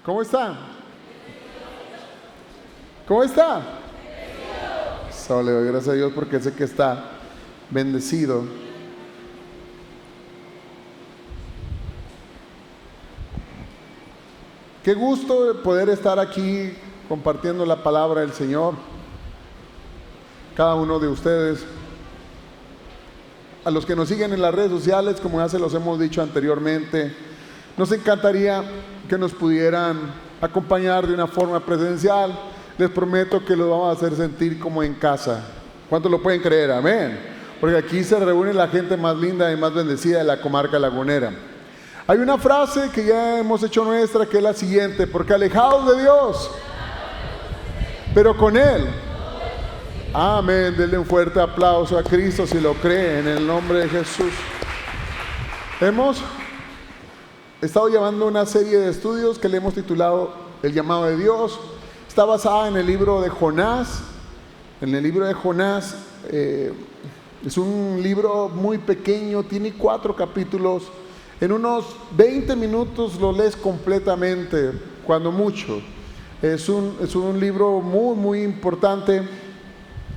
¿Cómo está? ¿Cómo está? Solo le doy gracias a Dios porque sé que está bendecido. Qué gusto poder estar aquí compartiendo la palabra del Señor. Cada uno de ustedes, a los que nos siguen en las redes sociales, como ya se los hemos dicho anteriormente, nos encantaría que nos pudieran acompañar de una forma presencial. Les prometo que los vamos a hacer sentir como en casa. ¿Cuántos lo pueden creer? Amén. Porque aquí se reúne la gente más linda y más bendecida de la comarca lagunera. Hay una frase que ya hemos hecho nuestra, que es la siguiente: porque alejados de Dios, pero con Él. Amén. Denle un fuerte aplauso a Cristo si lo cree, en el nombre de Jesús. Hemos estado llevando una serie de estudios que le hemos titulado El llamado de Dios. Está basada en el libro de Jonás. En el libro de Jonás, es un libro muy pequeño, tiene 4 capítulos. En unos 20 minutos lo lees completamente, cuando mucho. Es un libro muy importante.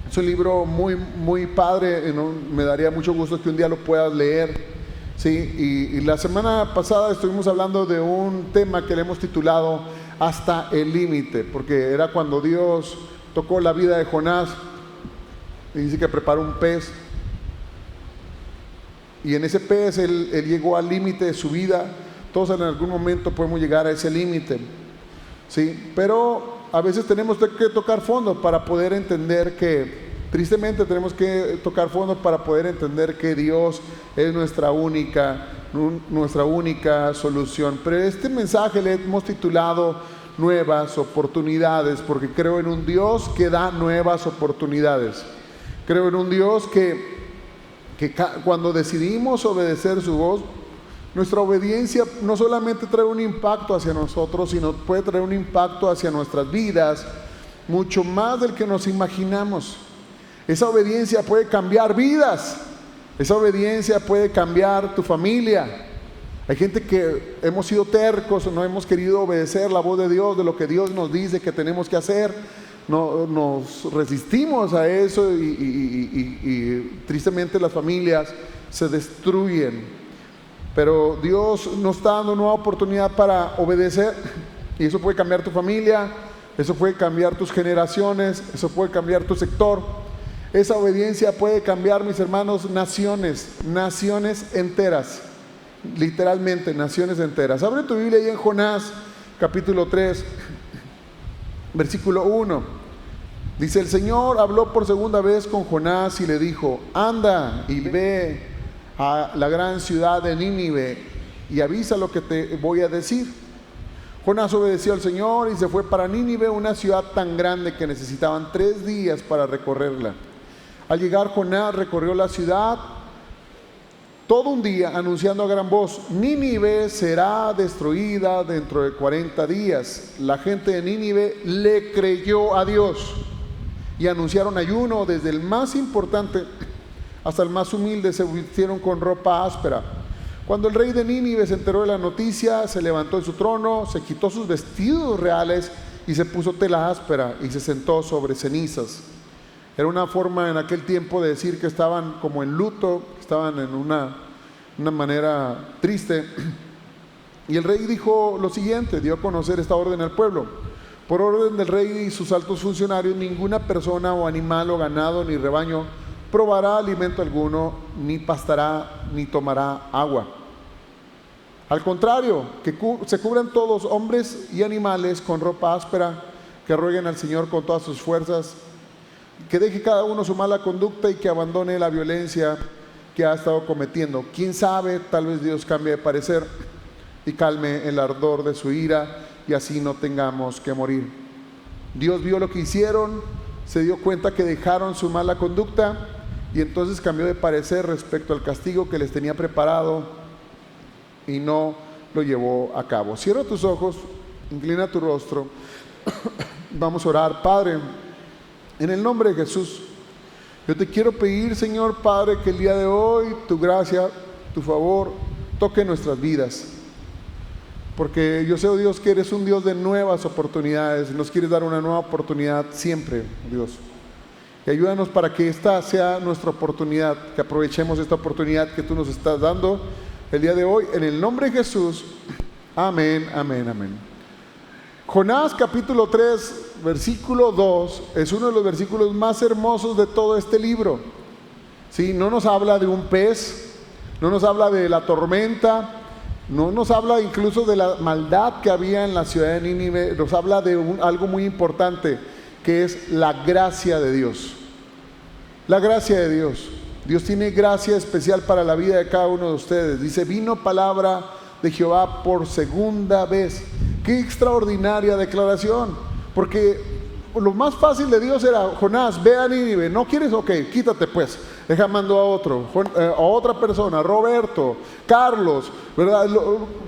Es un libro muy padre. Me daría mucho gusto que un día lo puedas leer. Sí, y la semana pasada estuvimos hablando de un tema que le hemos titulado Hasta el límite, porque era cuando Dios tocó la vida de Jonás y dice que preparó un pez. Y en ese pez él llegó al límite de su vida. Todos en algún momento podemos llegar a ese límite, ¿sí? Pero a veces tenemos que tocar fondo para poder entender que, tristemente tenemos que tocar fondo para poder entender que Dios es nuestra única solución. Pero este mensaje le hemos titulado Nuevas Oportunidades, porque creo en un Dios que da nuevas oportunidades. Creo en un Dios que cuando decidimos obedecer su voz, nuestra obediencia no solamente trae un impacto hacia nosotros, sino puede traer un impacto hacia nuestras vidas, mucho más del que nos imaginamos. Esa obediencia puede cambiar vidas. Esa obediencia puede cambiar tu familia. Hay gente que hemos sido tercos, no hemos querido obedecer la voz de Dios, de lo que Dios nos dice que tenemos que hacer. No, nos resistimos a eso y tristemente las familias se destruyen. Pero Dios nos está dando nueva oportunidad para obedecer, y eso puede cambiar tu familia, eso puede cambiar tus generaciones, eso puede cambiar tu sector. Esa obediencia puede cambiar, mis hermanos, naciones enteras, literalmente naciones enteras. Abre tu Biblia ahí en Jonás capítulo 3, versículo 1. Dice: el Señor habló por segunda vez con Jonás y le dijo: anda y ve a la gran ciudad de Nínive y avisa lo que te voy a decir. Jonás obedeció al Señor y se fue para Nínive, una ciudad tan grande que necesitaban 3 días para recorrerla. Al llegar, Jonás recorrió la ciudad todo un día, anunciando a gran voz: Nínive será destruida dentro de 40 días. La gente de Nínive le creyó a Dios y anunciaron ayuno. Desde el más importante hasta el más humilde se vistieron con ropa áspera. Cuando el rey de Nínive se enteró de la noticia, se levantó en su trono, se quitó sus vestidos reales y se puso tela áspera y se sentó sobre cenizas. Era una forma en aquel tiempo de decir que estaban como en luto, estaban en una manera triste. Y el rey dijo lo siguiente, dio a conocer esta orden al pueblo: por orden del rey y sus altos funcionarios, ninguna persona o animal o ganado ni rebaño probará alimento alguno, ni pastará, ni tomará agua. Al contrario, que se cubran todos, hombres y animales, con ropa áspera, que rueguen al Señor con todas sus fuerzas, que deje cada uno su mala conducta y que abandone la violencia que ha estado cometiendo. Quién sabe, tal vez Dios cambie de parecer y calme el ardor de su ira y así no tengamos que morir. Dios vio lo que hicieron, se dio cuenta que dejaron su mala conducta y entonces cambió de parecer respecto al castigo que les tenía preparado y no lo llevó a cabo. Cierra tus ojos, inclina tu rostro. Vamos a orar. Padre, en el nombre de Jesús, yo te quiero pedir, Señor Padre, que el día de hoy tu gracia, tu favor, toque nuestras vidas. Porque yo sé, oh Dios, que eres un Dios de nuevas oportunidades. Nos quieres dar una nueva oportunidad siempre, Dios. Y ayúdanos para que esta sea nuestra oportunidad, que aprovechemos esta oportunidad que tú nos estás dando el día de hoy. En el nombre de Jesús. Amén, amén, amén. Jonás capítulo 3, versículo 2, es uno de los versículos más hermosos de todo este libro. ¿Sí? No nos habla de un pez, no nos habla de la tormenta, no nos habla incluso de la maldad que había en la ciudad de Nínive, nos habla de algo muy importante, que es la gracia de Dios. La gracia de Dios. Dios tiene gracia especial para la vida de cada uno de ustedes. Dice, vino palabra de Jehová por segunda vez. Qué extraordinaria declaración, porque lo más fácil de Dios era, Jonás, ve a Nínive, ¿no quieres? Ok, quítate pues, deja mando a otro, a otra persona, Roberto, Carlos, ¿verdad?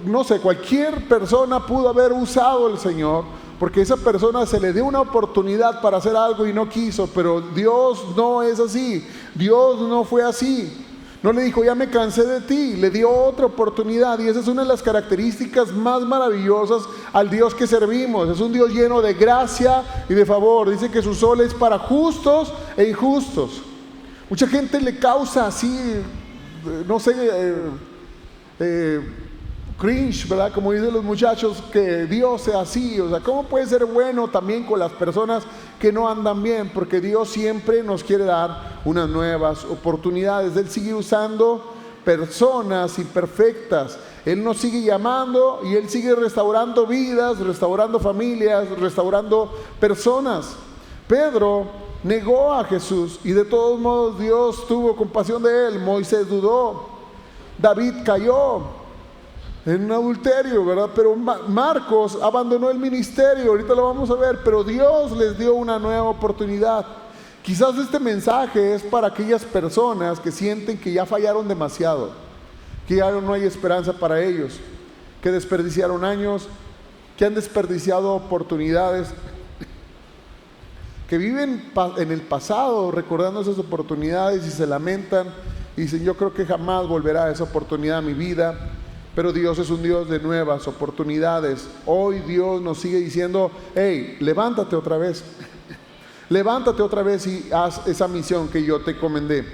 No sé, cualquier persona pudo haber usado el Señor, porque esa persona se le dio una oportunidad para hacer algo y no quiso, pero Dios no es así, Dios no fue así. No le dijo, ya me cansé de ti, le dio otra oportunidad, y esa es una de las características más maravillosas al Dios que servimos. Es un Dios lleno de gracia y de favor. Dice que su sol es para justos e injustos. Mucha gente le causa así, no sé, cringe, ¿verdad? Como dicen los muchachos, que Dios sea así. O sea, ¿cómo puede ser bueno también con las personas que no andan bien? Porque Dios siempre nos quiere dar unas nuevas oportunidades. Él sigue usando personas imperfectas. Él nos sigue llamando y Él sigue restaurando vidas, restaurando familias, restaurando personas. Pedro negó a Jesús y de todos modos Dios tuvo compasión de él. Moisés dudó, David cayó en un adulterio, ¿verdad? Pero Marcos abandonó el ministerio, ahorita lo vamos a ver, pero Dios les dio una nueva oportunidad. Quizás este mensaje es para aquellas personas que sienten que ya fallaron demasiado, que ya no hay esperanza para ellos, que desperdiciaron años, que han desperdiciado oportunidades, que viven en el pasado recordando esas oportunidades y se lamentan y dicen, yo creo que jamás volverá esa oportunidad a mi vida. Pero Dios es un Dios de nuevas oportunidades. Hoy Dios nos sigue diciendo, hey, levántate otra vez. Levántate otra vez y haz esa misión que yo te encomendé.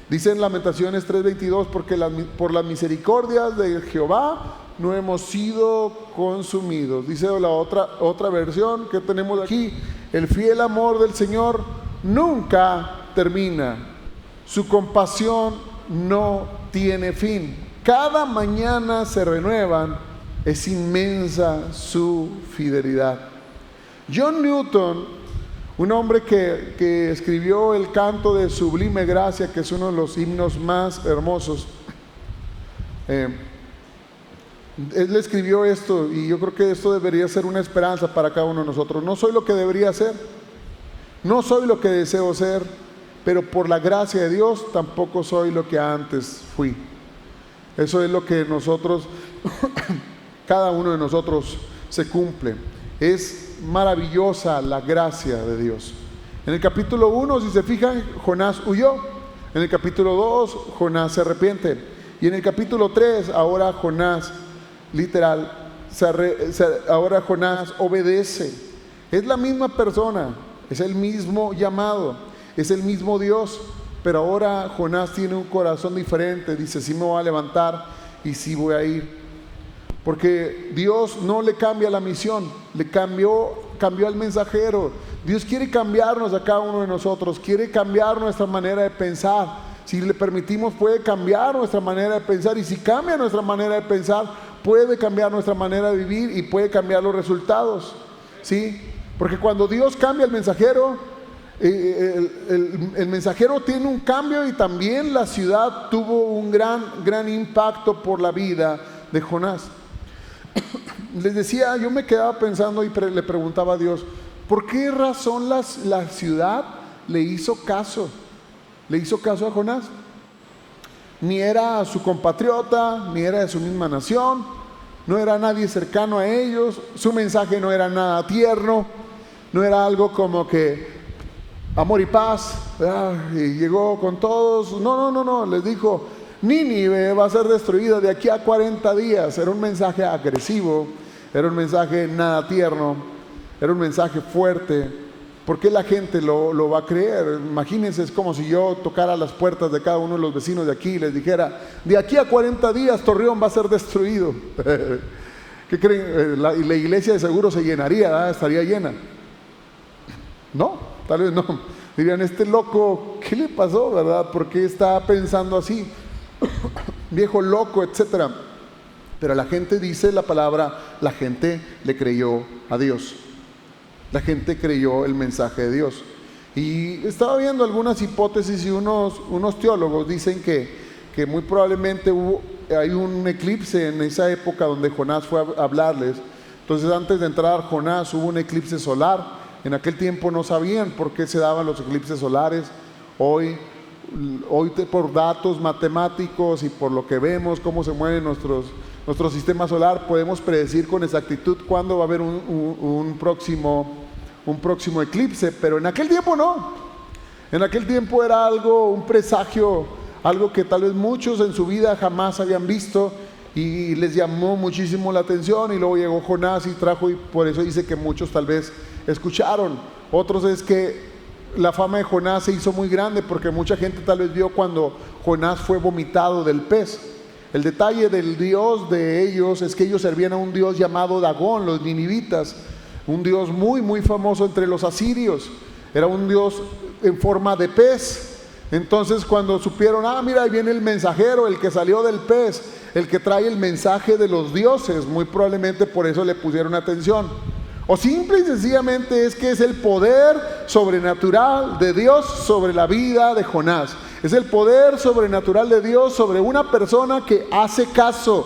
Dice en Lamentaciones 3:22, porque por las misericordias de Jehová no hemos sido consumidos. Dice la otra versión que tenemos aquí, el fiel amor del Señor nunca termina. Su compasión no tiene fin. Cada mañana se renuevan, es inmensa su fidelidad. John Newton, un hombre que escribió el canto de Sublime Gracia, que es uno de los himnos más hermosos, él escribió esto, y yo creo que esto debería ser una esperanza para cada uno de nosotros. No soy lo que debería ser, no soy lo que deseo ser, pero por la gracia de Dios tampoco soy lo que antes fui. Eso es lo que nosotros, cada uno de nosotros se cumple. Es maravillosa la gracia de Dios. En el capítulo 1, si se fijan, Jonás huyó. En el capítulo 2, Jonás se arrepiente. Y en el capítulo 3, ahora Jonás, literal, ahora Jonás obedece. Es la misma persona, es el mismo llamado, es el mismo Dios. Pero ahora Jonás tiene un corazón diferente. Dice, sí me voy a levantar y sí voy a ir. Porque Dios no le cambia la misión, le cambió al mensajero. Dios quiere cambiarnos a cada uno de nosotros, quiere cambiar nuestra manera de pensar. Si le permitimos, puede cambiar nuestra manera de pensar. Y si cambia nuestra manera de pensar, puede cambiar nuestra manera de vivir y puede cambiar los resultados. ¿Sí? Porque cuando Dios cambia al mensajero, el mensajero tiene un cambio, y también la ciudad tuvo un gran impacto por la vida de Jonás. Les decía, yo me quedaba pensando y le preguntaba a Dios, ¿por qué razón la ciudad le hizo caso? Le hizo caso a Jonás. Ni era su compatriota, ni era de su misma nación, no era nadie cercano a ellos, su mensaje no era nada tierno, no era algo como que amor y paz, y llegó con todos. No, les dijo, Nínive va a ser destruida de aquí a 40 días. Era un mensaje agresivo, era un mensaje nada tierno, era un mensaje fuerte. ¿Por qué la gente lo va a creer? Imagínense, es como si yo tocara las puertas de cada uno de los vecinos de aquí y les dijera, de aquí a 40 días Torreón va a ser destruido. ¿Qué creen? La iglesia de seguro se llenaría, ¿verdad? Estaría llena. No, tal vez no. Dirían, este loco, ¿qué le pasó, verdad? ¿Por qué está pensando así? Viejo loco, etcétera. Pero la gente, dice la palabra, la gente le creyó a Dios. La gente creyó el mensaje de Dios. Y estaba viendo algunas hipótesis y unos teólogos dicen que muy probablemente hay un eclipse en esa época donde Jonás fue a hablarles. Entonces, antes de entrar Jonás hubo un eclipse solar. En aquel tiempo no sabían por qué se daban los eclipses solares. Hoy por datos matemáticos y por lo que vemos, cómo se mueve nuestro sistema solar, podemos predecir con exactitud cuándo va a haber un próximo eclipse, pero en aquel tiempo no. En aquel tiempo era un presagio, algo que tal vez muchos en su vida jamás habían visto y les llamó muchísimo la atención, y luego llegó Jonás y trajo, y por eso dice que muchos tal vez escucharon. Otros es que la fama de Jonás se hizo muy grande porque mucha gente tal vez vio cuando Jonás fue vomitado del pez. El detalle del dios de ellos es que ellos servían a un dios llamado Dagón, los ninivitas, un dios muy muy famoso entre los asirios. Era un dios en forma de pez. Entonces, cuando supieron, mira, ahí viene el mensajero, el que salió del pez, el que trae el mensaje de los dioses, muy probablemente por eso le pusieron atención. O simple y sencillamente es que es el poder sobrenatural de Dios sobre la vida de Jonás. Es el poder sobrenatural de Dios sobre una persona que hace caso,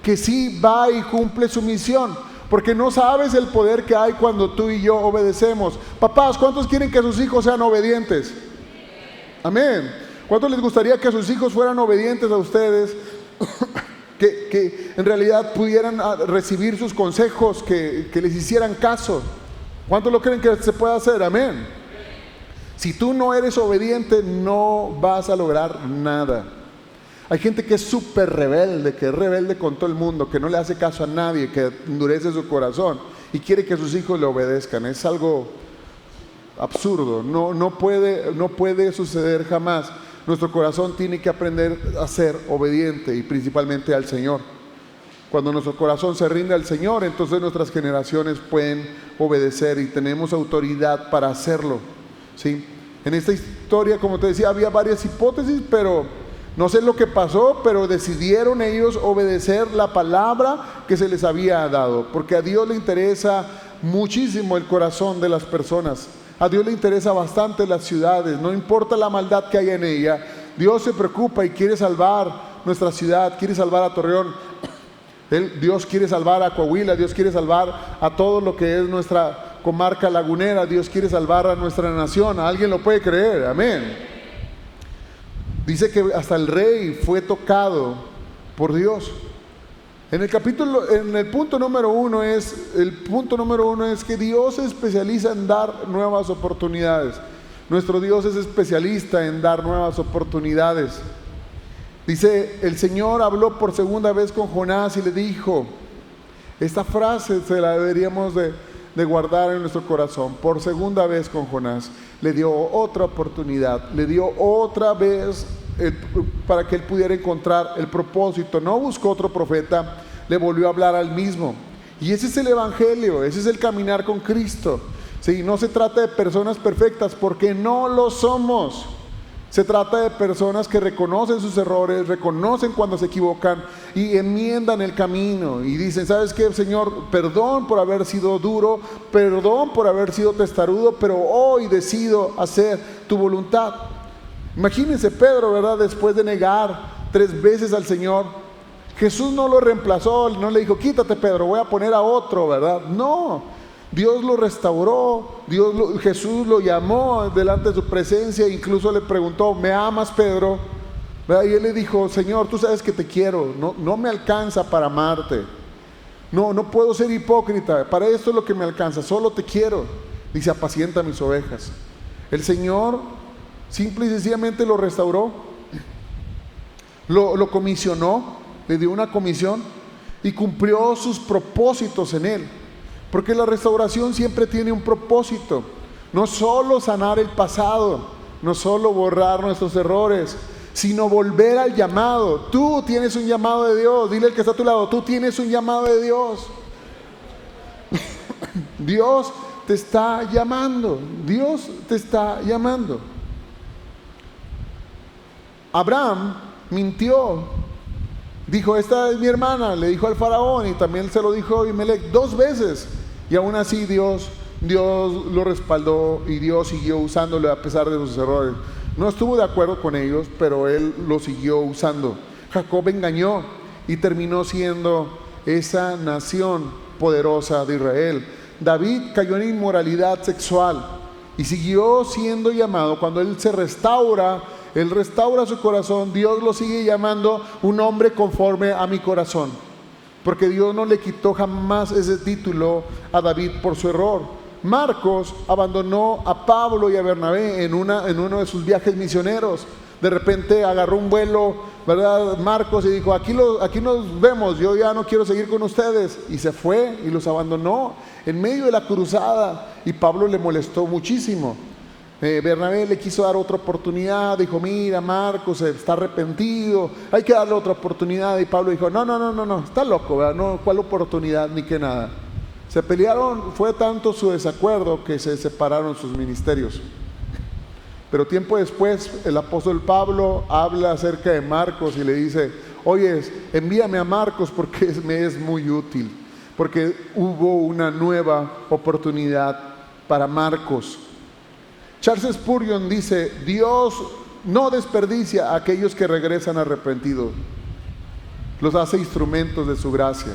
que sí va y cumple su misión. Porque no sabes el poder que hay cuando tú y yo obedecemos. Papás, ¿cuántos quieren que sus hijos sean obedientes? Amén. ¿Cuántos les gustaría que sus hijos fueran obedientes a ustedes? que en realidad pudieran recibir sus consejos, que les hicieran caso. ¿Cuántos lo creen que se puede hacer? Amén. Si tú no eres obediente, no vas a lograr nada. Hay gente que es súper rebelde, que es rebelde con todo el mundo, que no le hace caso a nadie, que endurece su corazón y quiere que sus hijos le obedezcan. Es algo absurdo, no puede suceder jamás. Nuestro corazón tiene que aprender a ser obediente, y principalmente al Señor. Cuando nuestro corazón se rinde al Señor, entonces nuestras generaciones pueden obedecer y tenemos autoridad para hacerlo, ¿sí? En esta historia, como te decía, había varias hipótesis, pero no sé lo que pasó, pero decidieron ellos obedecer la palabra que se les había dado, porque a Dios le interesa muchísimo el corazón de las personas. A Dios le interesa bastante las ciudades, no importa la maldad que haya en ella. Dios se preocupa y quiere salvar nuestra ciudad, quiere salvar a Torreón. Dios quiere salvar a Coahuila, Dios quiere salvar a todo lo que es nuestra comarca lagunera, Dios quiere salvar a nuestra nación. ¿Alguien lo puede creer? Amén. Dice que hasta el rey fue tocado por Dios. En el punto número uno es que Dios se especializa en dar nuevas oportunidades. Nuestro Dios es especialista en dar nuevas oportunidades. Dice, el Señor habló por segunda vez con Jonás y le dijo, esta frase se la deberíamos de guardar en nuestro corazón. Por segunda vez con Jonás, le dio otra oportunidad, le dio otra vez para que él pudiera encontrar el propósito. No buscó otro profeta, le volvió a hablar al mismo. Y ese es el evangelio, ese es el caminar con Cristo. Sí, no se trata de personas perfectas, porque no lo somos. Se trata de personas que reconocen sus errores, reconocen cuando se equivocan y enmiendan el camino y dicen, ¿sabes qué, Señor? Perdón por haber sido duro, perdón por haber sido testarudo, pero hoy decido hacer tu voluntad. Imagínense Pedro, ¿verdad? Después de negar 3 veces al Señor, Jesús no lo reemplazó, no le dijo, quítate Pedro, voy a poner a otro, ¿verdad? No, Dios lo restauró, Jesús lo llamó delante de su presencia, incluso le preguntó, ¿me amas, Pedro? ¿Verdad? Y él le dijo, Señor, tú sabes que te quiero, no me alcanza para amarte, no puedo ser hipócrita, para esto es lo que me alcanza, solo te quiero. Dice, apacienta mis ovejas. El Señor simple y sencillamente lo restauró. lo comisionó, le dio una comisión y cumplió sus propósitos en él. Porque la restauración siempre tiene un propósito, no solo sanar el pasado, no solo borrar nuestros errores, sino volver al llamado. Tú tienes un llamado de Dios. Dile al que está a tu lado, tú tienes un llamado de Dios. Dios te está llamando. Dios te está llamando. Abraham mintió. Dijo, esta es mi hermana, le dijo al faraón, y también se lo dijo a Abimelech 2 veces. Y aún así Dios lo respaldó y Dios siguió usándolo a pesar de sus errores. No estuvo de acuerdo con ellos, pero él lo siguió usando. Jacob engañó y terminó siendo esa nación poderosa de Israel. David cayó en inmoralidad sexual y siguió siendo llamado. Cuando él se restaura, él restaura su corazón, Dios lo sigue llamando un hombre conforme a mi corazón, porque Dios no le quitó jamás ese título a David por su error. Marcos abandonó a Pablo y a Bernabé en uno de sus viajes misioneros. De repente agarró un vuelo, ¿verdad? Marcos, y dijo, aquí nos vemos, yo ya no quiero seguir con ustedes. Y se fue y los abandonó en medio de la cruzada, y Pablo le molestó muchísimo. Bernabé le quiso dar otra oportunidad, dijo, mira, Marcos está arrepentido, hay que darle otra oportunidad. Y Pablo dijo, no, está loco, ¿verdad? No, ¿cuál oportunidad ni qué nada? Se pelearon, fue tanto su desacuerdo que se separaron sus ministerios. Pero tiempo después el apóstol Pablo habla acerca de Marcos y le dice, oye, envíame a Marcos porque me es muy útil, porque hubo una nueva oportunidad para Marcos. Charles Spurgeon dice, Dios no desperdicia a aquellos que regresan arrepentidos, los hace instrumentos de su gracia.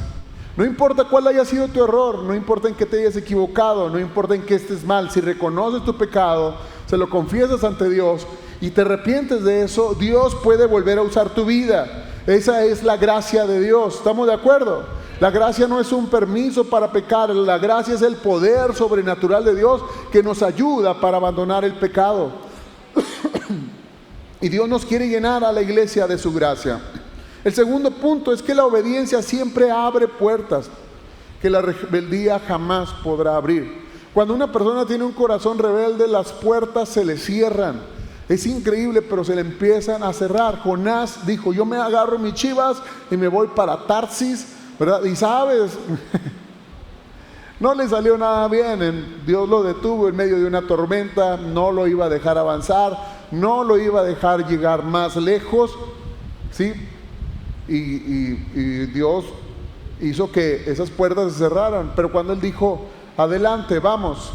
No importa cuál haya sido tu error, no importa en qué te hayas equivocado, no importa en qué estés mal, si reconoces tu pecado, se lo confiesas ante Dios y te arrepientes de eso, Dios puede volver a usar tu vida. Esa es la gracia de Dios, ¿estamos de acuerdo? La gracia no es un permiso para pecar, la gracia es el poder sobrenatural de Dios que nos ayuda para abandonar el pecado. Y Dios nos quiere llenar a la iglesia de su gracia. El segundo punto es que la obediencia siempre abre puertas que la rebeldía jamás podrá abrir. Cuando una persona tiene un corazón rebelde, las puertas se le cierran. Es increíble, pero se le empiezan a cerrar. Jonás dijo, yo me agarro mis chivas y me voy para Tarsis, ¿verdad? Y sabes, no le salió nada bien. Dios lo detuvo en medio de una tormenta, no lo iba a dejar avanzar, no lo iba a dejar llegar más lejos, ¿sí? Y Dios hizo que esas puertas se cerraran. Pero cuando él dijo, adelante, vamos.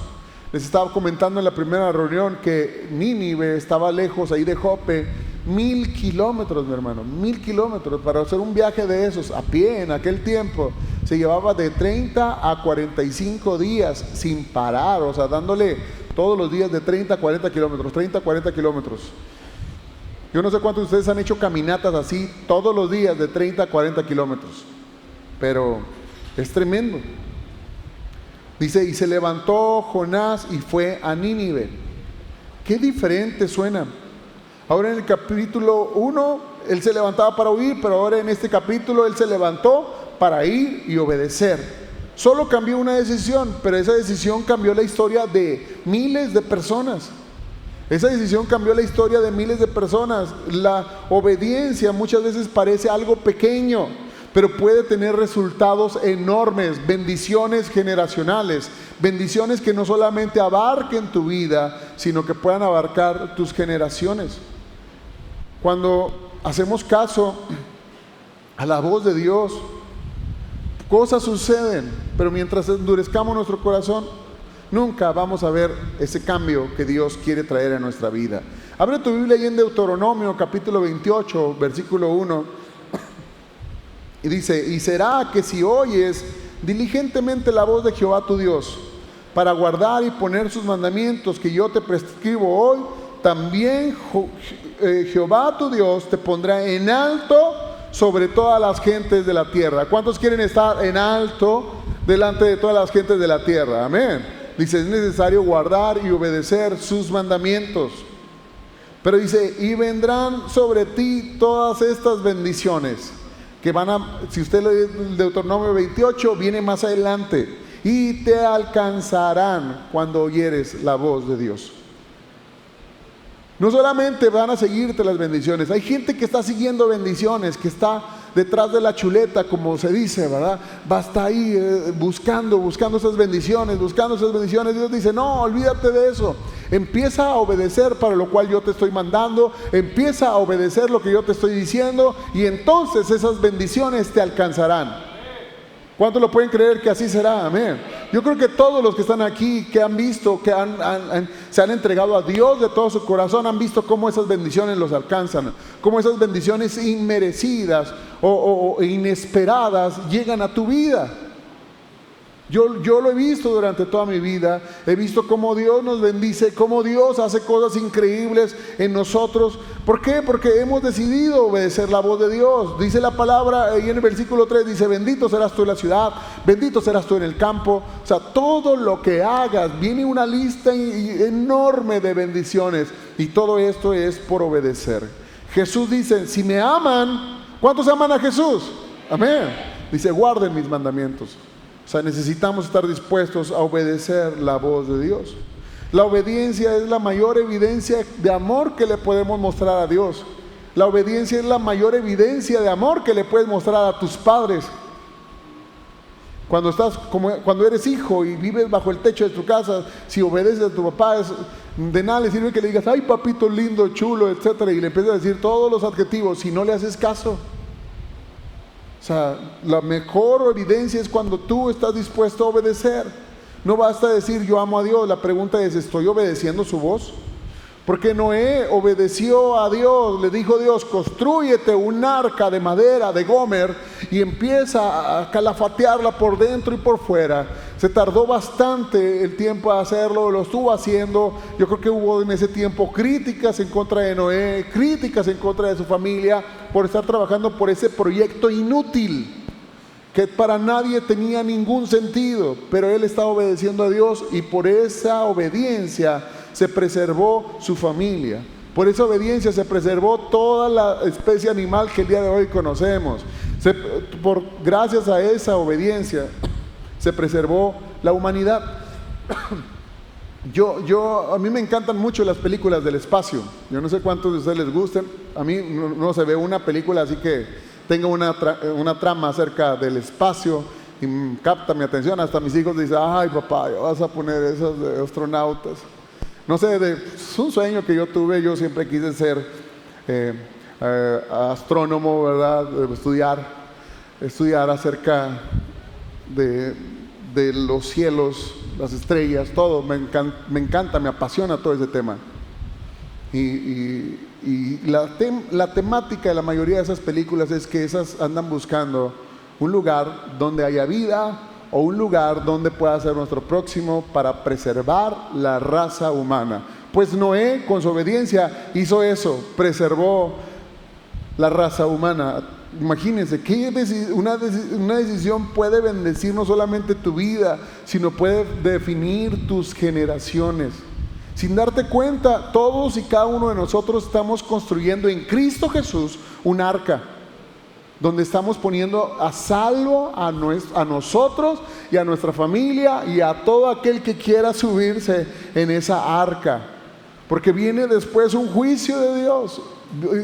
Les estaba comentando en la primera reunión que Nínive estaba lejos ahí de Jope, 1000 kilómetros, mi hermano, 1000 kilómetros. Para hacer un viaje de esos a pie en aquel tiempo se llevaba de 30 a 45 días sin parar, o sea, dándole todos los días de 30 a 40 kilómetros, 30 a 40 kilómetros. Yo no sé cuántos de ustedes han hecho caminatas así todos los días de 30 a 40 kilómetros, pero es tremendo. Dice, y se levantó Jonás y fue a Nínive. Qué diferente suena. Ahora en el capítulo 1, él se levantaba para huir, pero ahora en este capítulo él se levantó para ir y obedecer. Solo cambió una decisión, pero esa decisión cambió la historia de miles de personas. Esa decisión cambió la historia de miles de personas. La obediencia muchas veces parece algo pequeño, pero puede tener resultados enormes, bendiciones generacionales, bendiciones que no solamente abarquen tu vida, sino que puedan abarcar tus generaciones. Cuando hacemos caso a la voz de Dios, cosas suceden, pero mientras endurezcamos nuestro corazón, nunca vamos a ver ese cambio que Dios quiere traer a nuestra vida. Abre tu Biblia ahí en Deuteronomio capítulo 28, versículo 1. Y dice, y será que si oyes diligentemente la voz de Jehová tu Dios, para guardar y poner sus mandamientos que yo te prescribo hoy, también Jehová tu Dios te pondrá en alto sobre todas las gentes de la tierra. ¿Cuántos quieren estar en alto delante de todas las gentes de la tierra? Amén. Dice, es necesario guardar y obedecer sus mandamientos. Pero dice, y vendrán sobre ti todas estas bendiciones, que van a, si usted lee Deuteronomio 28, viene más adelante, y te alcanzarán cuando oyeres la voz de Dios. No solamente van a seguirte las bendiciones, hay gente que está siguiendo bendiciones, que está detrás de la chuleta, como se dice, ¿verdad? Va hasta ahí buscando esas bendiciones, Dios dice, no, olvídate de eso. Empieza a obedecer para lo cual yo te estoy mandando, empieza a obedecer lo que yo te estoy diciendo, y entonces esas bendiciones te alcanzarán. ¿Cuántos lo pueden creer que así será? Amén. Yo creo que todos los que están aquí, que han visto, que se han entregado a Dios de todo su corazón, han visto cómo esas bendiciones los alcanzan, cómo esas bendiciones inmerecidas o inesperadas llegan a tu vida. Yo lo he visto durante toda mi vida, he visto cómo Dios nos bendice, cómo Dios hace cosas increíbles en nosotros. ¿Por qué? Porque hemos decidido obedecer la voz de Dios. Dice la palabra ahí en el versículo 3, dice, bendito serás tú en la ciudad, bendito serás tú en el campo. O sea, todo lo que hagas, viene una lista enorme de bendiciones, y todo esto es por obedecer. Jesús dice, si me aman, ¿cuántos aman a Jesús? Amén. Dice, guarden mis mandamientos. O sea, necesitamos estar dispuestos a obedecer la voz de Dios. La obediencia es la mayor evidencia de amor que le podemos mostrar a Dios. La obediencia es la mayor evidencia de amor que le puedes mostrar a tus padres. Cuando eres hijo y vives bajo el techo de tu casa, si obedeces a tu papá, de nada le sirve que le digas, ay papito lindo, chulo, etcétera, y le empiezas a decir todos los adjetivos si no le haces caso. O sea, la mejor evidencia es cuando tú estás dispuesto a obedecer. No basta decir yo amo a Dios, la pregunta es, ¿estoy obedeciendo su voz? Porque Noé obedeció a Dios, le dijo Dios, constrúyete un arca de madera, de Gomer, y empieza a calafatearla por dentro y por fuera. Se tardó bastante el tiempo a hacerlo, lo estuvo haciendo. Yo creo que hubo en ese tiempo críticas en contra de Noé, críticas en contra de su familia, por estar trabajando por ese proyecto inútil, que para nadie tenía ningún sentido, pero él estaba obedeciendo a Dios, y por esa obediencia se preservó su familia. Por esa obediencia se preservó toda la especie animal que el día de hoy conocemos. Gracias a esa obediencia se preservó la humanidad. A mí me encantan mucho las películas del espacio. Yo no sé cuántos de ustedes les gusten. A mí no se ve una película así que tenga una trama acerca del espacio y capta mi atención. Hasta mis hijos dicen, ay papá, vas a poner esas de astronautas. No sé, es un sueño que yo tuve. Yo siempre quise ser astrónomo, ¿verdad? Estudiar acerca de los cielos, las estrellas, todo. Me encanta, me apasiona todo ese tema. Y la temática de la mayoría de esas películas es que esas andan buscando un lugar donde haya vida, o un lugar donde pueda ser nuestro próximo, para preservar la raza humana. Pues Noé, con su obediencia, hizo eso, preservó la raza humana. Imagínense, una decisión puede bendecir no solamente tu vida, sino puede definir tus generaciones. Sin darte cuenta, todos y cada uno de nosotros estamos construyendo en Cristo Jesús un arca, donde estamos poniendo a salvo a nosotros y a nuestra familia y a todo aquel que quiera subirse en esa arca. Porque viene después un juicio de Dios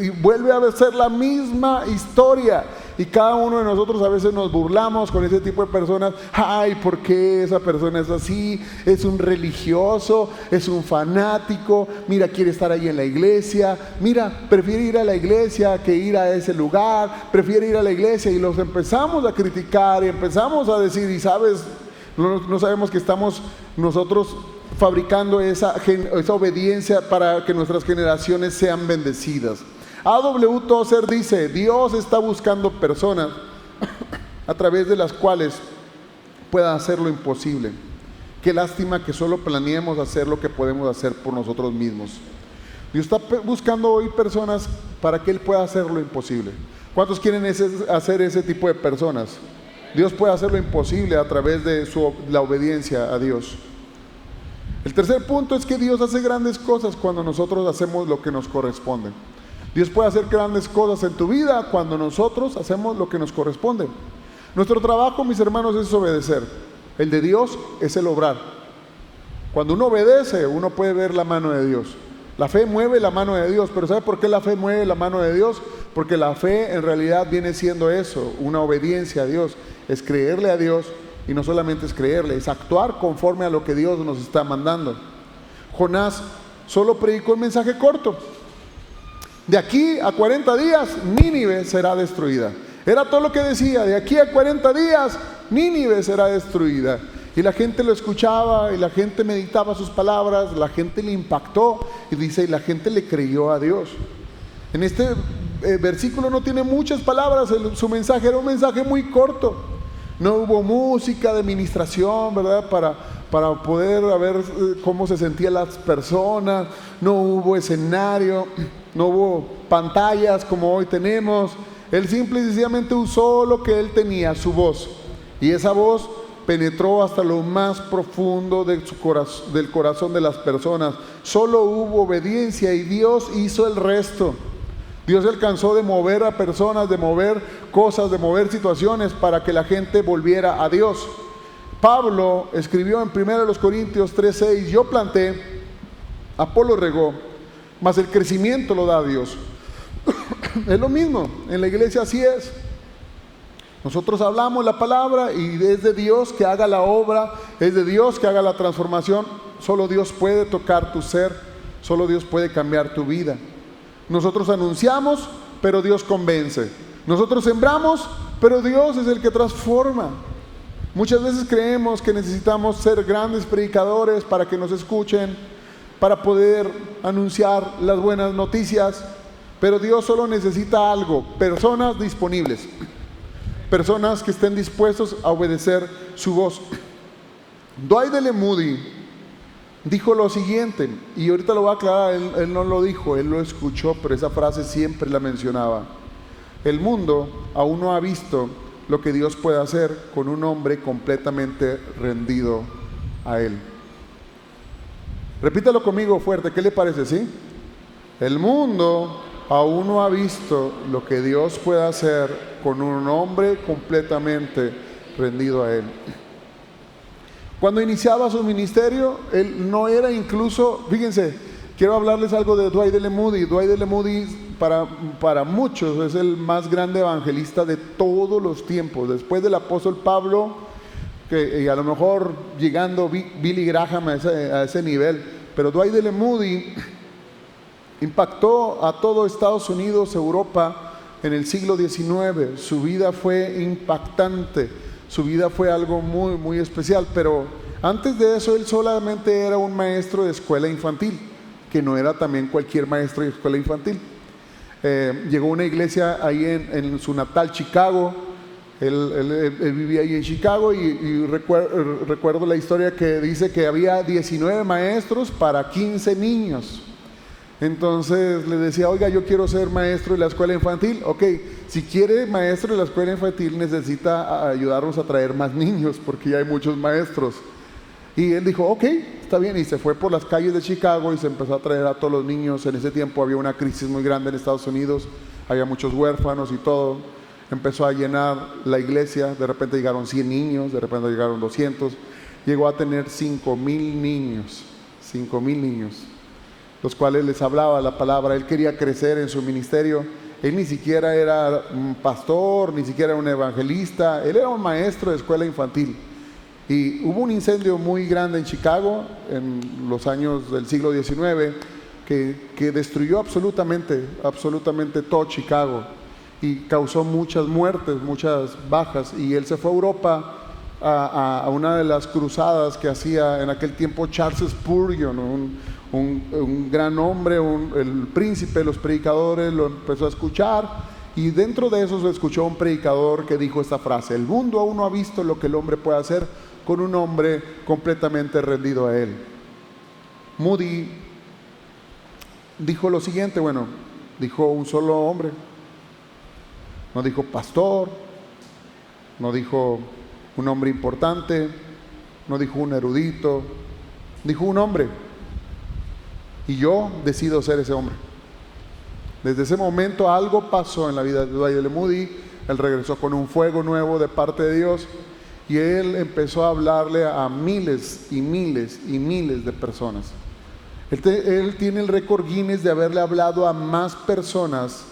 y vuelve a ser la misma historia, y cada uno de nosotros a veces nos burlamos con ese tipo de personas. Ay, ¿por qué esa persona es así? Es un religioso, es un fanático, mira, quiere estar ahí en la iglesia, mira, prefiere ir a la iglesia que ir a ese lugar, prefiere ir a la iglesia, y los empezamos a criticar y empezamos a decir, y sabes, no sabemos que estamos nosotros fabricando esa obediencia para que nuestras generaciones sean bendecidas. A.W. Tozer dice, Dios está buscando personas a través de las cuales pueda hacer lo imposible. Qué lástima que solo planeemos hacer lo que podemos hacer por nosotros mismos. Dios está buscando hoy personas para que Él pueda hacer lo imposible. ¿Cuántos quieren hacer ese tipo de personas? Dios puede hacer lo imposible a través de la obediencia a Dios. El tercer punto es que Dios hace grandes cosas cuando nosotros hacemos lo que nos corresponde. Dios puede hacer grandes cosas en tu vida cuando nosotros hacemos lo que nos corresponde. Nuestro trabajo, mis hermanos, es obedecer. El de Dios es el obrar. Cuando uno obedece, uno puede ver la mano de Dios. La fe mueve la mano de Dios, pero ¿sabe por qué la fe mueve la mano de Dios? Porque la fe en realidad viene siendo eso, una obediencia a Dios. Es creerle a Dios, y no solamente es creerle, es actuar conforme a lo que Dios nos está mandando. Jonás solo predicó un mensaje corto. De aquí a 40 días, Nínive será destruida. Era todo lo que decía, de aquí a 40 días, Nínive será destruida. Y la gente lo escuchaba, y la gente meditaba sus palabras, la gente le impactó, y dice, y la gente le creyó a Dios. En este versículo no tiene muchas palabras, su mensaje era un mensaje muy corto. No hubo música de ministración, ¿verdad? Para poder ver cómo se sentían las personas. No hubo escenario, no hubo pantallas como hoy tenemos. Él simple y sencillamente usó lo que él tenía, su voz. Y esa voz penetró hasta lo más profundo del corazón de las personas. Solo hubo obediencia y Dios hizo el resto. Dios alcanzó de mover a personas, de mover cosas, de mover situaciones para que la gente volviera a Dios. Pablo escribió en 1 Corintios 3:6, yo planté, Apolo regó, mas el crecimiento lo da Dios. Es lo mismo, en la iglesia así es. Nosotros hablamos la palabra y es de Dios que haga la obra, es de Dios que haga la transformación. Solo Dios puede tocar tu ser, solo Dios puede cambiar tu vida. Nosotros anunciamos, pero Dios convence. Nosotros sembramos, pero Dios es el que transforma. Muchas veces creemos que necesitamos ser grandes predicadores para que nos escuchen, para poder anunciar las buenas noticias, pero Dios solo necesita algo: personas disponibles, personas que estén dispuestos a obedecer su voz. Dwight L. Moody dijo lo siguiente, y ahorita lo voy a aclarar, él no lo dijo, él lo escuchó, pero esa frase siempre la mencionaba: el mundo aún no ha visto lo que Dios puede hacer con un hombre completamente rendido a Él. Repítalo conmigo fuerte, ¿qué le parece? ¿Sí? El mundo aún no ha visto lo que Dios puede hacer con un hombre completamente rendido a Él. Cuando iniciaba su ministerio, él no era incluso, fíjense, quiero hablarles algo de Dwight L. Moody. Dwight L. Moody para muchos es el más grande evangelista de todos los tiempos. Después del apóstol Pablo, y a lo mejor llegando Billy Graham a ese nivel, pero Dwight L. Moody impactó a todo Estados Unidos, Europa en el siglo XIX. Su vida fue impactante, su vida fue algo muy, muy especial, pero antes de eso él solamente era un maestro de escuela infantil, que no era también cualquier maestro de escuela infantil. Llegó a una iglesia ahí en su natal Chicago. Él vivía ahí en Chicago y recuerdo la historia que dice que había 19 maestros para 15 niños. Entonces le decía, oiga, yo quiero ser maestro de la escuela infantil. Ok, si quiere maestro de la escuela infantil necesita ayudarnos a traer más niños porque ya hay muchos maestros. Y él dijo, ok, está bien, y se fue por las calles de Chicago y se empezó a traer a todos los niños. En ese tiempo había una crisis muy grande en Estados Unidos, había muchos huérfanos y todo. Empezó a llenar la iglesia, de repente llegaron 100 niños, de repente llegaron 200. Llegó a tener 5,000 niños, 5,000 niños, los cuales les hablaba la palabra. Él quería crecer en su ministerio. Él ni siquiera era un pastor, ni siquiera era un evangelista, él era un maestro de escuela infantil. Y hubo un incendio muy grande en Chicago en los años del siglo XIX que destruyó absolutamente todo Chicago y causó muchas muertes, muchas bajas. Y él se fue a Europa a una de las cruzadas que hacía en aquel tiempo Charles Spurgeon, un gran hombre, el príncipe de los predicadores. Lo empezó a escuchar. Y dentro de eso se escuchó un predicador que dijo esta frase: el mundo aún no ha visto lo que el hombre puede hacer con un hombre completamente rendido a él. Moody dijo lo siguiente, dijo un solo hombre, no dijo pastor, no dijo un hombre importante, no dijo un erudito, dijo un hombre, y yo decido ser ese hombre. Desde ese momento algo pasó en la vida de D.L. Moody. Él regresó con un fuego nuevo de parte de Dios y él empezó a hablarle a miles y miles y miles de personas. Él tiene el récord Guinness de haberle hablado a más personas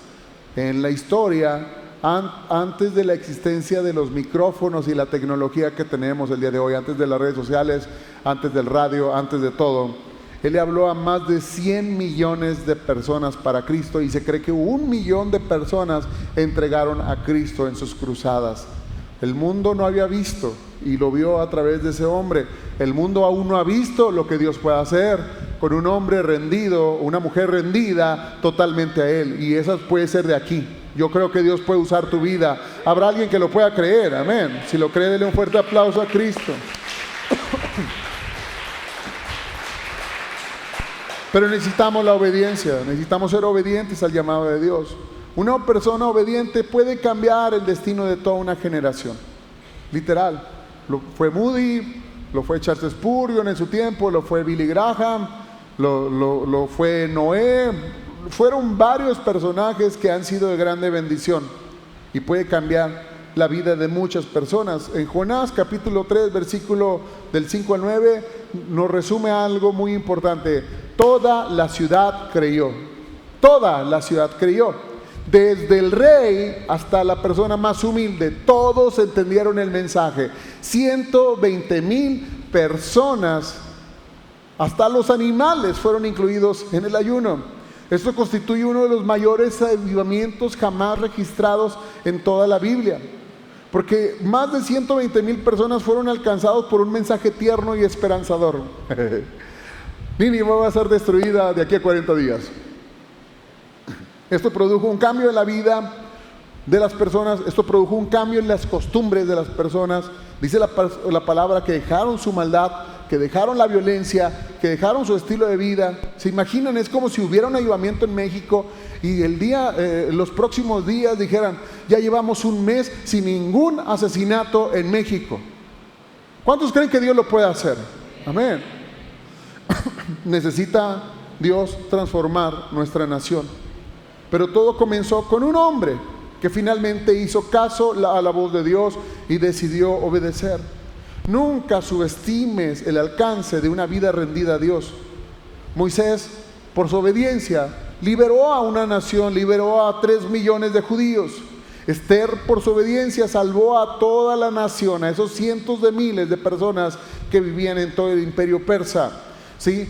en la historia antes de la existencia de los micrófonos y la tecnología que tenemos el día de hoy, antes de las redes sociales, antes del radio, antes de todo. Él le habló a más de 100 millones de personas para Cristo y se cree que 1 millón de personas entregaron a Cristo en sus cruzadas. El mundo no había visto y lo vio a través de ese hombre. El mundo aún no ha visto lo que Dios puede hacer con un hombre rendido, una mujer rendida totalmente a Él. Y esa puede ser de aquí. Yo creo que Dios puede usar tu vida. Habrá alguien que lo pueda creer, amén. Si lo cree, dele un fuerte aplauso a Cristo. Pero necesitamos la obediencia, necesitamos ser obedientes al llamado de Dios. Una persona obediente puede cambiar el destino de toda una generación. Literal. Lo fue Moody, lo fue Charles Spurgeon en su tiempo, lo fue Billy Graham, lo fue Noé. Fueron varios personajes que han sido de grande bendición y puede cambiar la vida de muchas personas. En Jonás capítulo 3 versículo del 5 al 9 nos resume algo muy importante. Toda la ciudad creyó. Toda la ciudad creyó. Desde el rey hasta la persona más humilde, todos entendieron el mensaje. 120,000 personas, hasta los animales fueron incluidos en el ayuno. Esto constituye uno de los mayores avivamientos jamás registrados en toda la Biblia. Porque más de 120,000 personas fueron alcanzados por un mensaje tierno y esperanzador. Nínive va a ser destruida de aquí a 40 días. Esto produjo un cambio en la vida de las personas, esto produjo un cambio en las costumbres de las personas. Dice la palabra que dejaron su maldad, que dejaron la violencia, que dejaron su estilo de vida. ¿Se imaginan? Es como si hubiera un avivamiento en México y los próximos días dijeran, ya llevamos un mes sin ningún asesinato en México. ¿Cuántos creen que Dios lo puede hacer? Amén. Necesita Dios transformar nuestra nación. Pero todo comenzó con un hombre que finalmente hizo caso a la voz de Dios y decidió obedecer. Nunca subestimes el alcance de una vida rendida a Dios. Moisés, por su obediencia, liberó a una nación, liberó a 3 millones de judíos. Esther, por su obediencia, salvó a toda la nación, a esos cientos de miles de personas que vivían en todo el imperio persa. ¿Sí?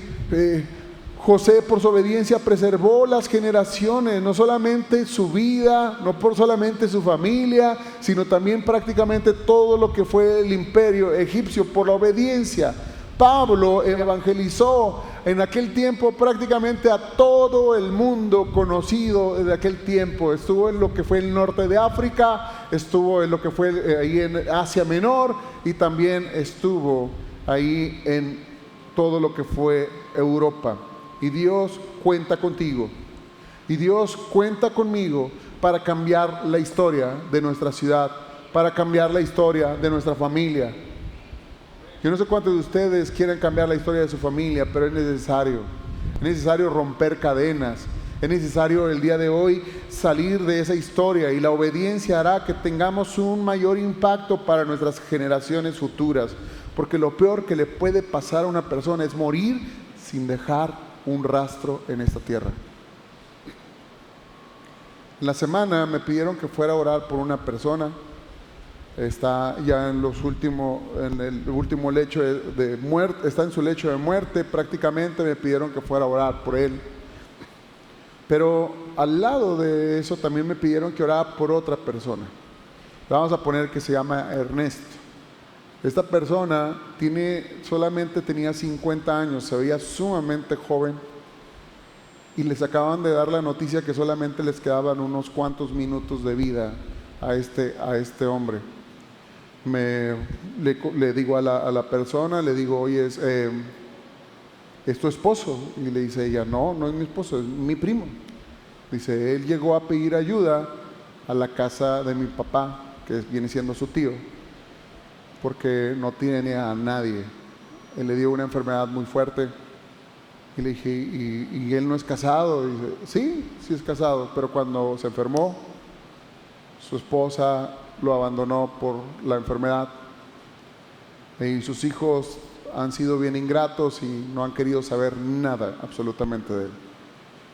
José, por su obediencia, preservó las generaciones, no solamente su vida, no por solamente su familia, sino también prácticamente todo lo que fue el imperio egipcio por la obediencia. Pablo evangelizó en aquel tiempo prácticamente a todo el mundo conocido de aquel tiempo. Estuvo en lo que fue el norte de África, estuvo en lo que fue ahí en Asia Menor y también estuvo ahí en todo lo que fue Europa. Y Dios cuenta contigo. Y Dios cuenta conmigo para cambiar la historia de nuestra ciudad, para cambiar la historia de nuestra familia. Yo no sé cuántos de ustedes quieren cambiar la historia de su familia, pero es necesario. Es necesario romper cadenas. Es necesario el día de hoy salir de esa historia y la obediencia hará que tengamos un mayor impacto para nuestras generaciones futuras. Porque lo peor que le puede pasar a una persona es morir sin dejar un rastro en esta tierra. En la semana me pidieron que fuera a orar por una persona. Está ya en el último lecho de muerte, está en su lecho de muerte prácticamente. Me pidieron que fuera a orar por él. Pero al lado de eso también me pidieron que orara por otra persona. Vamos a poner que se llama Ernesto. Esta persona solamente tenía 50 años, se veía sumamente joven y les acaban de dar la noticia que solamente les quedaban unos cuantos minutos de vida a este hombre. Le digo a la persona, le digo, oye, ¿es tu esposo? Y le dice ella, no es mi esposo, es mi primo. Dice, él llegó a pedir ayuda a la casa de mi papá, que viene siendo su tío, porque no tiene a nadie. él le dio una enfermedad muy fuerte. Y le dije, ¿y él no es casado? Y dice, sí es casado, pero cuando se enfermó, su esposa lo abandonó por la enfermedad. Y sus hijos han sido bien ingratos y no han querido saber nada absolutamente de él.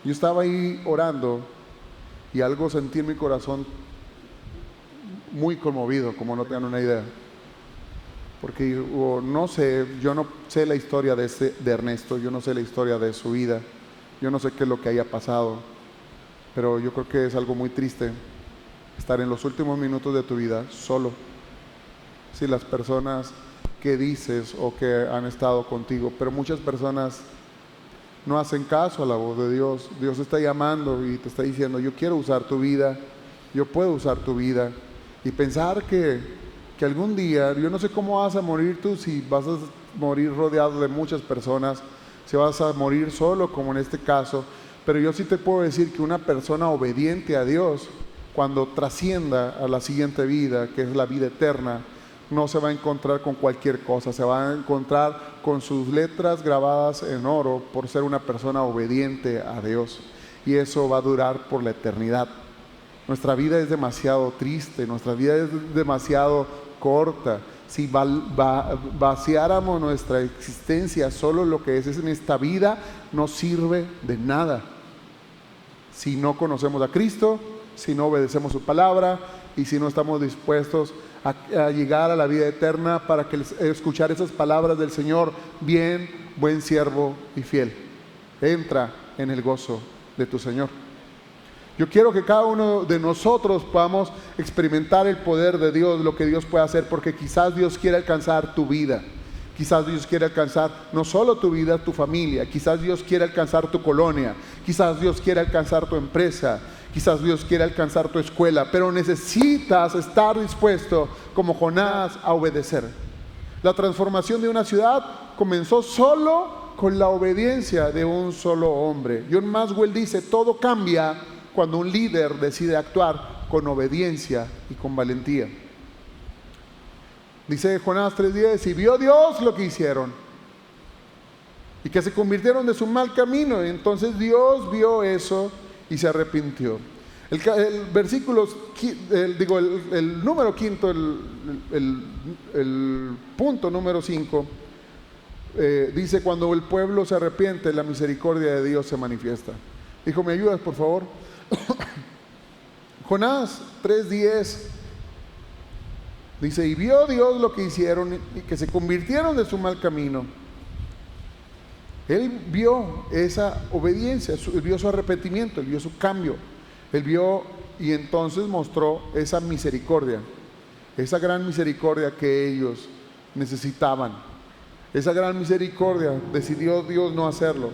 Yo estaba ahí orando y algo sentí en mi corazón muy conmovido, como no tengan una idea. Porque no sé, yo no sé la historia de Ernesto, yo no sé la historia de su vida, yo no sé qué es lo que haya pasado, pero yo creo que es algo muy triste estar en los últimos minutos de tu vida solo. Si las personas que dices o que han estado contigo, pero muchas personas no hacen caso a la voz de Dios. Dios está llamando y te está diciendo, yo quiero usar tu vida, yo puedo usar tu vida. Y pensar que algún día, yo no sé cómo vas a morir tú, si vas a morir rodeado de muchas personas, si vas a morir solo como en este caso, pero yo sí te puedo decir que una persona obediente a Dios, cuando trascienda a la siguiente vida, que es la vida eterna, no se va a encontrar con cualquier cosa, se va a encontrar con sus letras grabadas en oro por ser una persona obediente a Dios, y eso va a durar por la eternidad. Nuestra vida es demasiado triste, nuestra vida es demasiado corta. Si vaciáramos nuestra existencia solo lo que es en esta vida, no sirve de nada. Si no conocemos a Cristo, si no obedecemos su palabra y si no estamos dispuestos a llegar a la vida eterna para escuchar esas palabras del Señor, bien, buen siervo y fiel, entra en el gozo de tu Señor. Yo quiero que cada uno de nosotros podamos experimentar el poder de Dios, lo que Dios puede hacer, porque quizás Dios quiere alcanzar tu vida. Quizás Dios quiere alcanzar no solo tu vida, tu familia. Quizás Dios quiere alcanzar tu colonia. Quizás Dios quiere alcanzar tu empresa. Quizás Dios quiere alcanzar tu escuela. Pero necesitas estar dispuesto, como Jonás, a obedecer. La transformación de una ciudad comenzó solo con la obediencia de un solo hombre. John Maxwell dice, todo cambia cuando un líder decide actuar con obediencia y con valentía. Dice Jonás 3:10, y vio Dios lo que hicieron y que se convirtieron de su mal camino. Y entonces Dios vio eso y se arrepintió. El versículo, el número quinto, el punto número 5, dice, cuando el pueblo se arrepiente, la misericordia de Dios se manifiesta. Dijo, ¿me ayudas por favor? Jonás 3:10 dice, y vio Dios lo que hicieron y que se convirtieron de su mal camino. Él vio esa obediencia, él vio su arrepentimiento, él vio su cambio, él vio y entonces mostró esa misericordia, esa gran misericordia que ellos necesitaban. Esa gran misericordia decidió Dios no hacerlo.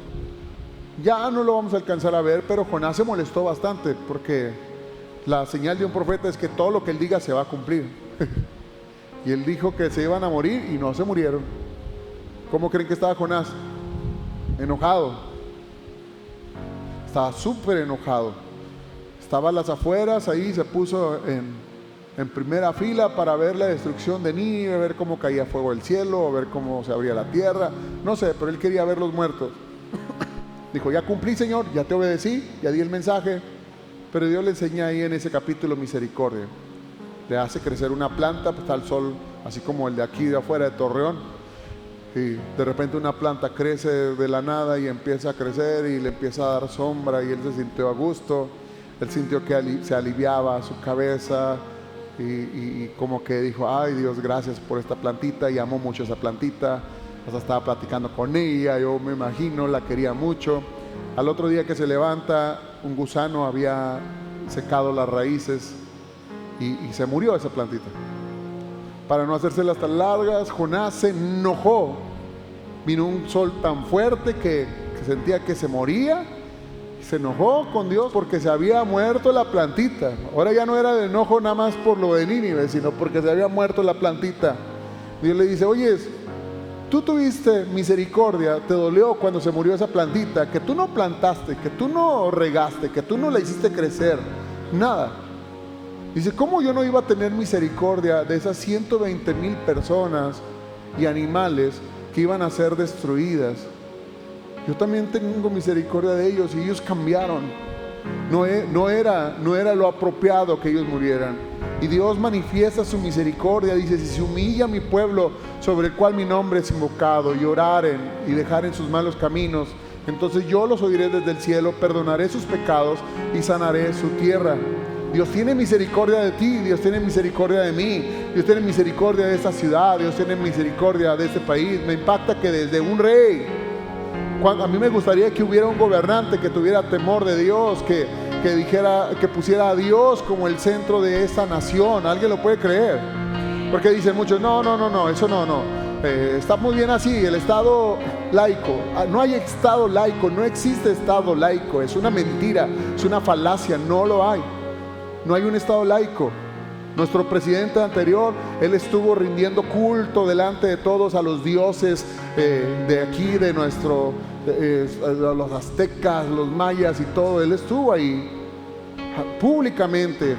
Ya no lo vamos a alcanzar a ver, pero Jonás se molestó bastante porque la señal de un profeta es que todo lo que él diga se va a cumplir. Y él dijo que se iban a morir y no se murieron. ¿Cómo creen que estaba Jonás? Enojado. Estaba súper enojado. Estaba a las afueras, ahí se puso en primera fila para ver la destrucción de Nínive, ver cómo caía fuego del cielo, ver cómo se abría la tierra. No sé, pero él quería ver los muertos. Dijo, ya cumplí, Señor, ya te obedecí, ya di el mensaje. Pero Dios le enseña ahí en ese capítulo misericordia. Le hace crecer una planta, pues está el sol, así como el de aquí de afuera de Torreón. Y de repente una planta crece de la nada y empieza a crecer y le empieza a dar sombra y él se sintió a gusto. Él sintió que se aliviaba su cabeza y como que dijo, ay Dios, gracias por esta plantita, y amó mucho esa plantita. Hasta estaba platicando con ella, yo me imagino, la quería mucho. Al otro día que se levanta, un gusano había secado las raíces y se murió esa plantita. Para no hacérselas tan largas, Jonás se enojó. Vino un sol tan fuerte que sentía que se moría. Se enojó con Dios porque se había muerto la plantita. Ahora ya no era de enojo nada más por lo de Nínive, sino porque se había muerto la plantita. Dios le dice, oye, tú tuviste misericordia, te dolió cuando se murió esa plantita, que tú no plantaste, que tú no regaste, que tú no la hiciste crecer, nada. Dice, ¿cómo yo no iba a tener misericordia de esas 120,000 personas y animales que iban a ser destruidas. Yo también tengo misericordia de ellos y ellos cambiaron. No era lo apropiado que ellos murieran. Y Dios manifiesta su misericordia. Dice: si se humilla mi pueblo sobre el cual mi nombre es invocado, y oraren y dejaren sus malos caminos, entonces yo los oiré desde el cielo, perdonaré sus pecados y sanaré su tierra. Dios tiene misericordia de ti, Dios tiene misericordia de mí, Dios tiene misericordia de esta ciudad, Dios tiene misericordia de este país. Me impacta que desde un rey, a mí me gustaría que hubiera un gobernante que tuviera temor de Dios, que dijera, que pusiera a Dios como el centro de esta nación. ¿Alguien lo puede creer? Porque dicen muchos: no, eso no. Está muy bien así, el Estado laico. No hay Estado laico, no existe Estado laico. Es una mentira, es una falacia, no lo hay. No hay un Estado laico. Nuestro presidente anterior, él estuvo rindiendo culto delante de todos a los dioses de aquí, de los aztecas, los mayas y todo. Él estuvo ahí públicamente.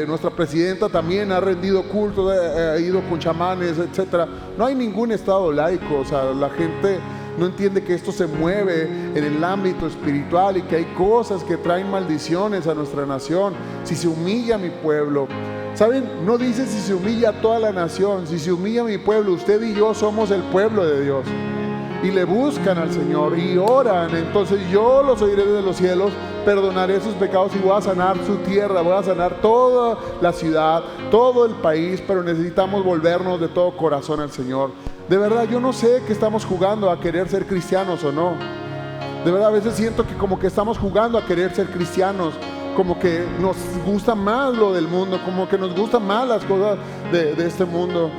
Nuestra presidenta también ha rendido culto, ha ido con chamanes, etcétera. No hay ningún Estado laico. O sea, la gente no entiende que esto se mueve en el ámbito espiritual y que hay cosas que traen maldiciones a nuestra nación. Si se humilla mi pueblo, ¿saben? No dice si se humilla a toda la nación. Si se humilla mi pueblo, usted y yo somos el pueblo de Dios, y le buscan al Señor y oran, entonces yo los oiré desde los cielos, perdonaré sus pecados y voy a sanar su tierra, voy a sanar toda la ciudad, todo el país. Pero necesitamos volvernos de todo corazón al Señor. De verdad, yo no sé que estamos jugando a querer ser cristianos o no. De verdad, a veces siento que como que estamos jugando a querer ser cristianos, como que nos gusta más lo del mundo, como que nos gustan más las cosas de este mundo.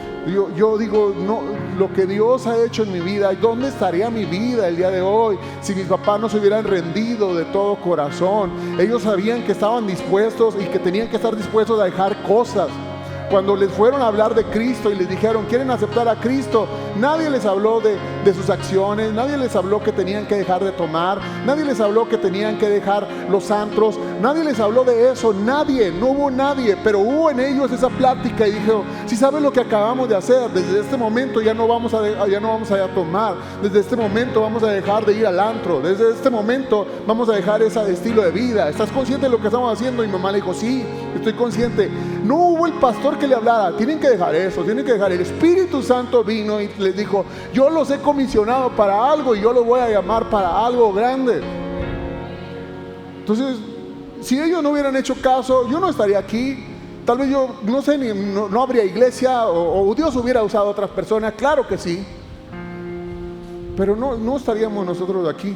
Yo digo, no, lo que Dios ha hecho en mi vida, ¿dónde estaría mi vida el día de hoy si mis papás no se hubieran rendido de todo corazón? Ellos sabían que estaban dispuestos y que tenían que estar dispuestos a dejar cosas. Cuando les fueron a hablar de Cristo y les dijeron: ¿quieren aceptar a Cristo?, nadie les habló de sus acciones, nadie les habló que tenían que dejar de tomar, nadie les habló que tenían que dejar los antros, nadie les habló de eso, no hubo nadie. Pero hubo en ellos esa plática y dijeron: si saben lo que acabamos de hacer, desde este momento ya no vamos a tomar, desde este momento vamos a dejar de ir al antro, desde este momento vamos a dejar ese estilo de vida. ¿Estás consciente de lo que estamos haciendo? Y mi mamá le dijo: sí, estoy consciente. No hubo el pastor que le hablara: tienen que dejar eso, tienen que dejar. El Espíritu Santo vino y les dijo: yo los he comisionado para algo y yo los voy a llamar para algo grande. Entonces, si ellos no hubieran hecho caso, yo no estaría aquí. Tal vez yo, no sé, no habría iglesia, o Dios hubiera usado a otras personas, claro que sí, pero no estaríamos nosotros aquí.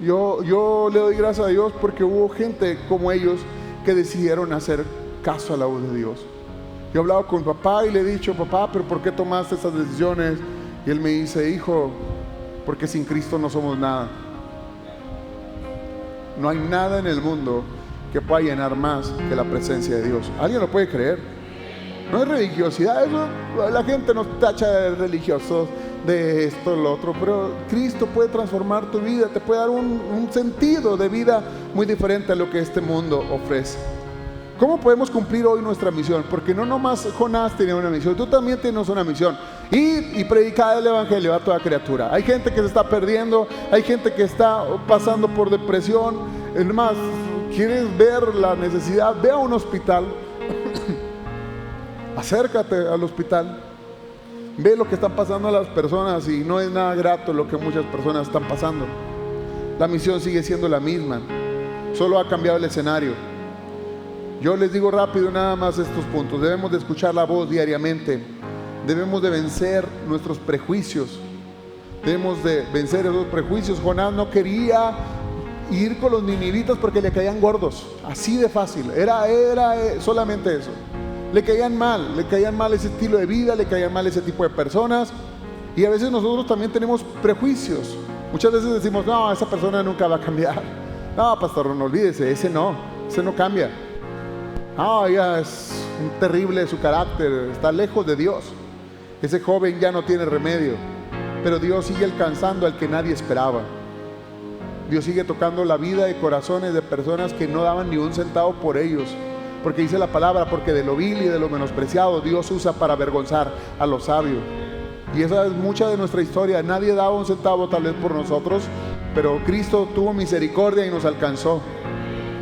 Yo le doy gracias a Dios porque hubo gente como ellos que decidieron hacer caso a la voz de Dios. Yo he hablado con mi papá y le he dicho: papá, ¿pero por qué tomaste esas decisiones? Y él me dice: hijo, porque sin Cristo no somos nada. No hay nada en el mundo que pueda llenar más que la presencia de Dios. ¿Alguien lo puede creer? No es religiosidad, eso, la gente nos tacha de religiosos, de esto, lo otro, pero Cristo puede transformar tu vida, te puede dar un sentido de vida muy diferente a lo que este mundo ofrece. ¿Cómo podemos cumplir hoy nuestra misión? Porque no nomás Jonás tenía una misión, tú también tienes una misión: ir y predicar el evangelio a toda criatura. Hay gente que se está perdiendo, hay gente que está pasando por depresión. Es más, ¿quieres ver la necesidad? Ve a un hospital, acércate al hospital, ve lo que están pasando a las personas, y no es nada grato lo que muchas personas están pasando. La misión sigue siendo la misma, solo ha cambiado el escenario. Yo les digo rápido nada más estos puntos: debemos de escuchar la voz diariamente, debemos de vencer nuestros prejuicios, debemos de vencer esos prejuicios. Jonás no quería ir con los ninivitas porque le caían gordos, así de fácil, era solamente eso. Le caían mal ese estilo de vida, le caían mal ese tipo de personas. Y a veces nosotros también tenemos prejuicios. Muchas veces decimos: no, esa persona nunca va a cambiar. No, pastor, no olvídese, ese no cambia. No, ya es terrible su carácter, está lejos de Dios. Ese joven ya no tiene remedio. Pero Dios sigue alcanzando al que nadie esperaba. Dios sigue tocando la vida y corazones de personas que no daban ni un centavo por ellos. Porque dice la palabra: porque de lo vil y de lo menospreciado Dios usa para avergonzar a los sabios. Y esa es mucha de nuestra historia. Nadie daba un centavo tal vez por nosotros, pero Cristo tuvo misericordia y nos alcanzó.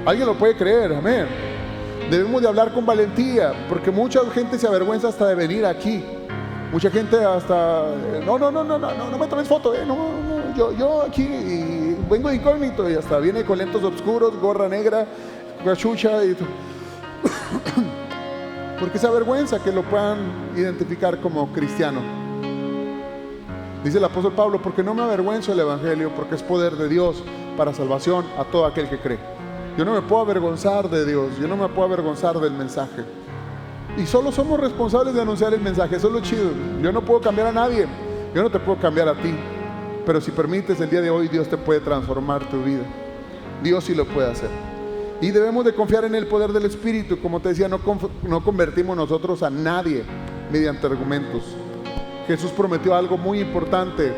¿Alguien lo puede creer? Amén. Debemos de hablar con valentía, porque mucha gente se avergüenza hasta de venir aquí. Mucha gente hasta, no me tomes foto, yo aquí y vengo de incógnito, y hasta viene con lentes oscuros, gorra negra, cachucha y porque se avergüenza que lo puedan identificar como cristiano. Dice el apóstol Pablo, porque no me avergüenzo del evangelio, porque es poder de Dios para salvación a todo aquel que cree. Yo no me puedo avergonzar de Dios, yo no me puedo avergonzar del mensaje. Y solo somos responsables de anunciar el mensaje, eso es lo chido. Yo no puedo cambiar a nadie, yo no te puedo cambiar a ti, pero si permites, el día de hoy Dios te puede transformar tu vida. Dios sí lo puede hacer. Y debemos de confiar en el poder del Espíritu. Como te decía, no convertimos nosotros a nadie mediante argumentos. Jesús prometió algo muy importante: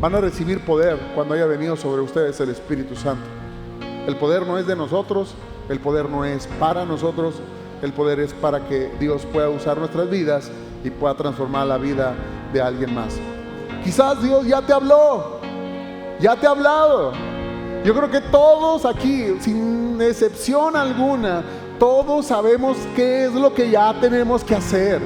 van a recibir poder cuando haya venido sobre ustedes el Espíritu Santo. El poder no es de nosotros, el poder no es para nosotros, el poder es para que Dios pueda usar nuestras vidas y pueda transformar la vida de alguien más. Quizás Dios ya te habló, ya te ha hablado. Yo creo que todos aquí, sin excepción alguna, todos sabemos qué es lo que ya tenemos que hacer.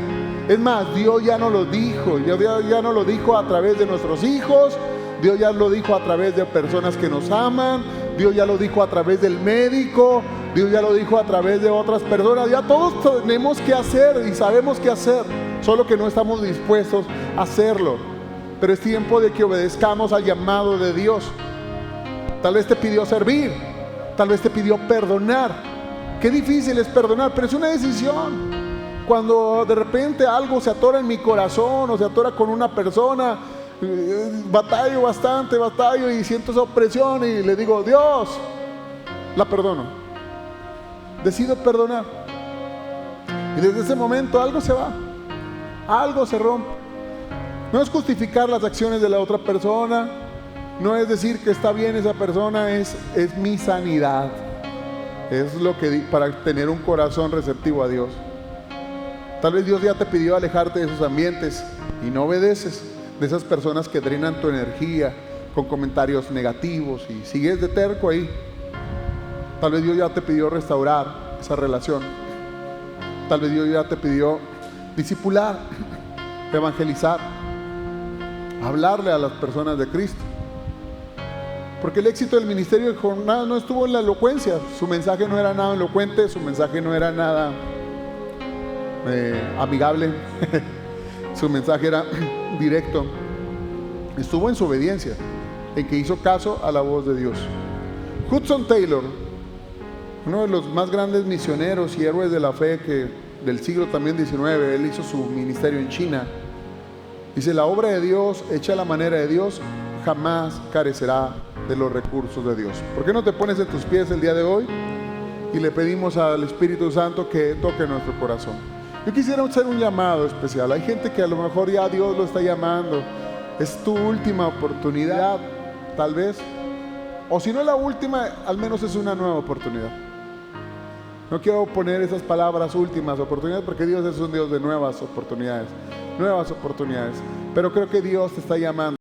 Es más, Dios ya nos lo dijo. Dios ya nos lo dijo a través de nuestros hijos. Dios ya lo dijo a través de personas que nos aman. Dios ya lo dijo a través del médico. Dios ya lo dijo a través de otras personas. Ya todos tenemos que hacer y sabemos qué hacer, solo que no estamos dispuestos a hacerlo. Pero es tiempo de que obedezcamos al llamado de Dios. Tal vez te pidió servir, tal vez te pidió perdonar. Qué difícil es perdonar, pero es una decisión. Cuando de repente algo se atora en mi corazón o se atora con una persona, batallo bastante y siento esa opresión y le digo, Dios, la perdono. Decido perdonar. Y desde ese momento algo se va, algo se rompe. No es justificar las acciones de la otra persona, no es decir que está bien esa persona, es mi sanidad. Es lo que para tener un corazón receptivo a Dios. Tal vez Dios ya te pidió alejarte de esos ambientes y no obedeces, de esas personas que drenan tu energía con comentarios negativos y sigues de terco ahí. Tal vez Dios ya te pidió restaurar esa relación. Tal vez Dios ya te pidió discipular, evangelizar, hablarle a las personas de Cristo. Porque el éxito del ministerio de Jonás no estuvo en la elocuencia. Su mensaje no era nada elocuente, su mensaje no era nada amigable. Su mensaje era directo. Estuvo en su obediencia, en que hizo caso a la voz de Dios. Hudson Taylor, uno de los más grandes misioneros y héroes de la fe del siglo también XIX, él hizo su ministerio en China. Dice, la obra de Dios, hecha a la manera de Dios, jamás carecerá de los recursos de Dios. ¿Por qué no te pones en tus pies el día de hoy y le pedimos al Espíritu Santo que toque nuestro corazón? Yo quisiera hacer un llamado especial. Hay gente que a lo mejor ya Dios lo está llamando. Es tu última oportunidad, tal vez. O si no es la última, al menos es una nueva oportunidad. No quiero poner esas palabras últimas oportunidades, porque Dios es un Dios de nuevas oportunidades. Nuevas oportunidades. Pero creo que Dios te está llamando.